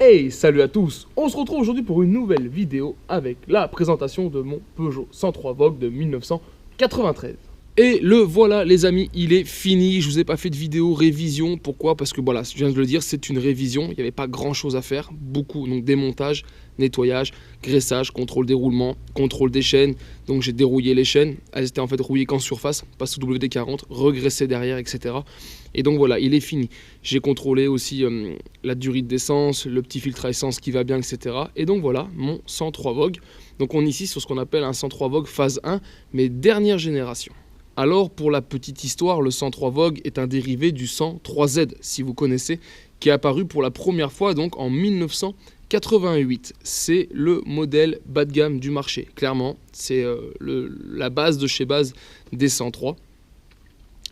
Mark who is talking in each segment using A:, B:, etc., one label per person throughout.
A: Hey, salut à tous! On se retrouve aujourd'hui pour une nouvelle vidéo avec la présentation de mon Peugeot 103 Vogue de 1993. Et le voilà les amis, il est fini, je vous ai pas fait de vidéo révision, pourquoi? Parce que voilà, je viens de le dire, c'est une révision, il n'y avait pas grand chose à faire, beaucoup, donc démontage, nettoyage, graissage, contrôle des roulements, contrôle des chaînes, donc j'ai dérouillé les chaînes, elles étaient en fait rouillées qu'en surface, pas sous WD-40, regraissé derrière, etc. Et donc voilà, il est fini. J'ai contrôlé aussi la durite d'essence, le petit filtre à essence qui va bien, etc. Et donc voilà, mon 103 Vogue. Donc on est ici sur ce qu'on appelle un 103 Vogue phase 1, mais dernière génération. Alors pour la petite histoire, le 103 Vogue est un dérivé du 103Z, si vous connaissez, qui est apparu pour la première fois donc en 1988. C'est le modèle bas de gamme du marché, clairement. C'est la base de chez base des 103.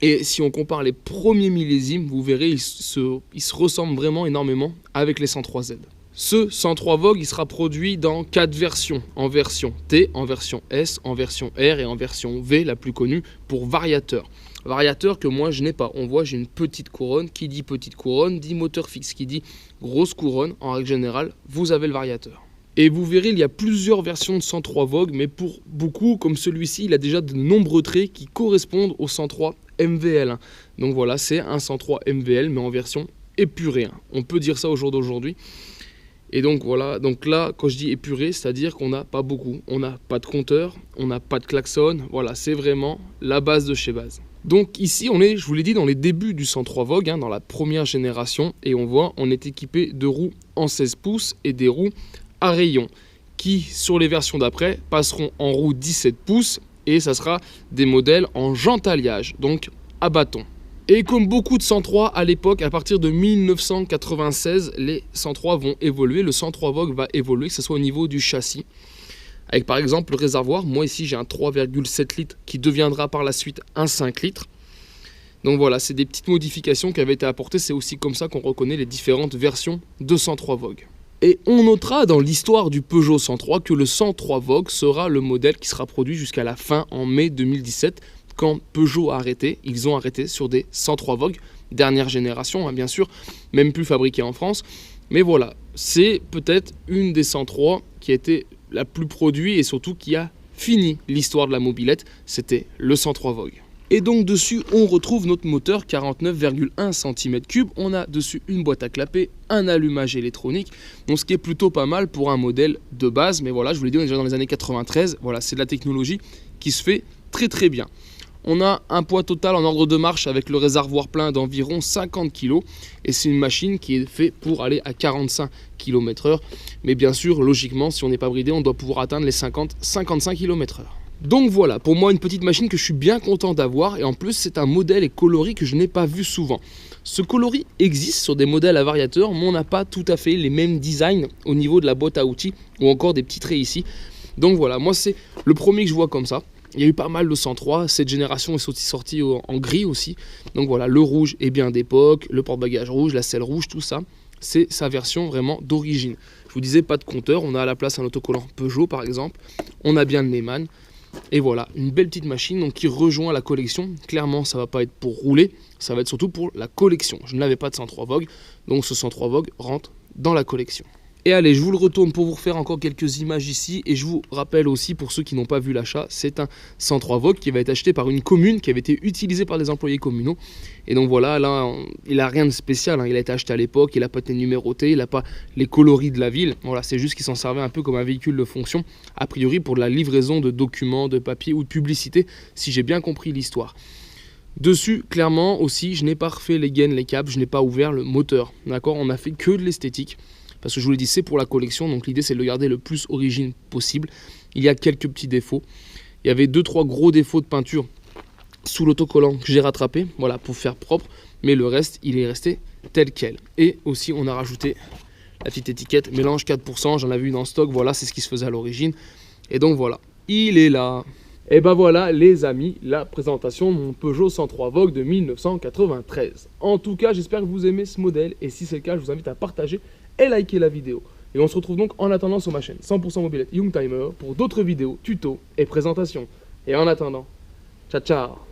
A: Et si on compare les premiers millésimes, vous verrez, ils se ressemblent vraiment énormément avec les 103Z. Ce 103 Vogue, il sera produit dans 4 versions. En version T, en version S, en version R et en version V, la plus connue, pour variateur. Variateur que moi je n'ai pas. On voit, j'ai une petite couronne. Qui dit petite couronne dit moteur fixe. Qui dit grosse couronne, en règle générale, vous avez le variateur. Et vous verrez, il y a plusieurs versions de 103 Vogue, mais pour beaucoup, comme celui-ci, il a déjà de nombreux traits qui correspondent au 103 MVL. Donc voilà, c'est un 103 MVL, mais en version épurée. On peut dire ça au jour d'aujourd'hui. Et donc voilà, donc là, quand je dis épuré, c'est-à-dire qu'on n'a pas beaucoup. On n'a pas de compteur, on n'a pas de klaxon. Voilà, c'est vraiment la base de chez base. Donc ici, on est, je vous l'ai dit, dans les débuts du 103 Vogue, dans la première génération. Et on voit, on est équipé de roues en 16 pouces et des roues à rayons qui, sur les versions d'après, passeront en roue 17 pouces et ça sera des modèles en jantalliage, donc à bâton. Et comme beaucoup de 103 à l'époque, à partir de 1996, les 103 vont évoluer, le 103 Vogue va évoluer, que ce soit au niveau du châssis. Avec par exemple le réservoir, moi ici j'ai un 3,7 litres qui deviendra par la suite un 5 litres. Donc voilà, c'est des petites modifications qui avaient été apportées, c'est aussi comme ça qu'on reconnaît les différentes versions de 103 Vogue. Et on notera dans l'histoire du Peugeot 103 que le 103 Vogue sera le modèle qui sera produit jusqu'à la fin en mai 2017, quand Peugeot a arrêté. Ils ont arrêté sur des 103 Vogue, dernière génération bien sûr, même plus fabriquée en France. Mais voilà, c'est peut-être une des 103 qui a été la plus produite et surtout qui a fini l'histoire de la mobilette, c'était le 103 Vogue. Et donc dessus, on retrouve notre moteur 49,1 cm3. On a dessus une boîte à clapper, un allumage électronique. Donc ce qui est plutôt pas mal pour un modèle de base. Mais voilà, je vous l'ai dit, on est déjà dans les années 93. Voilà, c'est de la technologie qui se fait très très bien. On a un poids total en ordre de marche avec le réservoir plein d'environ 50 kg. Et c'est une machine qui est faite pour aller à 45 km/h. Mais bien sûr, logiquement, si on n'est pas bridé, on doit pouvoir atteindre les 50-55 km/h. Donc voilà, pour moi une petite machine que je suis bien content d'avoir et en plus c'est un modèle et coloris que je n'ai pas vu souvent. Ce coloris existe sur des modèles à variateur mais on n'a pas tout à fait les mêmes designs au niveau de la boîte à outils ou encore des petits traits ici. Donc voilà, moi c'est le premier que je vois comme ça. Il y a eu pas mal de 103, cette génération est aussi sortie en gris aussi. Donc voilà, le rouge est bien d'époque, le porte-bagages rouge, la selle rouge, tout ça. C'est sa version vraiment d'origine. Je vous disais pas de compteur, on a à la place un autocollant Peugeot par exemple. On a bien le Neyman. Et voilà, une belle petite machine donc, qui rejoint la collection. Clairement, ça ne va pas être pour rouler, ça va être surtout pour la collection. Je n'avais pas de 103 Vogue, donc ce 103 Vogue rentre dans la collection. Et allez, je vous le retourne pour vous refaire encore quelques images ici. Et je vous rappelle aussi, pour ceux qui n'ont pas vu l'achat, c'est un 103 Vogue qui va être acheté par une commune, qui avait été utilisé par des employés communaux. Et donc voilà, là, il n'a rien de spécial. Il a été acheté à l'époque, il n'a pas été numéroté, il n'a pas les coloris de la ville. Voilà, c'est juste qu'il s'en servait un peu comme un véhicule de fonction, a priori pour la livraison de documents, de papiers ou de publicité, si j'ai bien compris l'histoire. Dessus, clairement aussi, je n'ai pas refait les gaines, les câbles, je n'ai pas ouvert le moteur. D'accord, on n'a fait que de l'esthétique. Parce que je vous l'ai dit, c'est pour la collection, donc l'idée c'est de le garder le plus origine possible. Il y a quelques petits défauts. Il y avait 2-3 gros défauts de peinture sous l'autocollant que j'ai rattrapé, voilà, pour faire propre. Mais le reste, il est resté tel quel. Et aussi, on a rajouté la petite étiquette mélange 4%, j'en avais une en stock, voilà, c'est ce qui se faisait à l'origine. Et donc voilà, il est là. Et ben voilà les amis, la présentation de mon Peugeot 103 Vogue de 1993. En tout cas, j'espère que vous aimez ce modèle et si c'est le cas, je vous invite à partager et liker la vidéo. Et on se retrouve donc en attendant sur ma chaîne 100% Mobilette Youngtimer pour d'autres vidéos, tutos et présentations. Et en attendant, ciao ciao.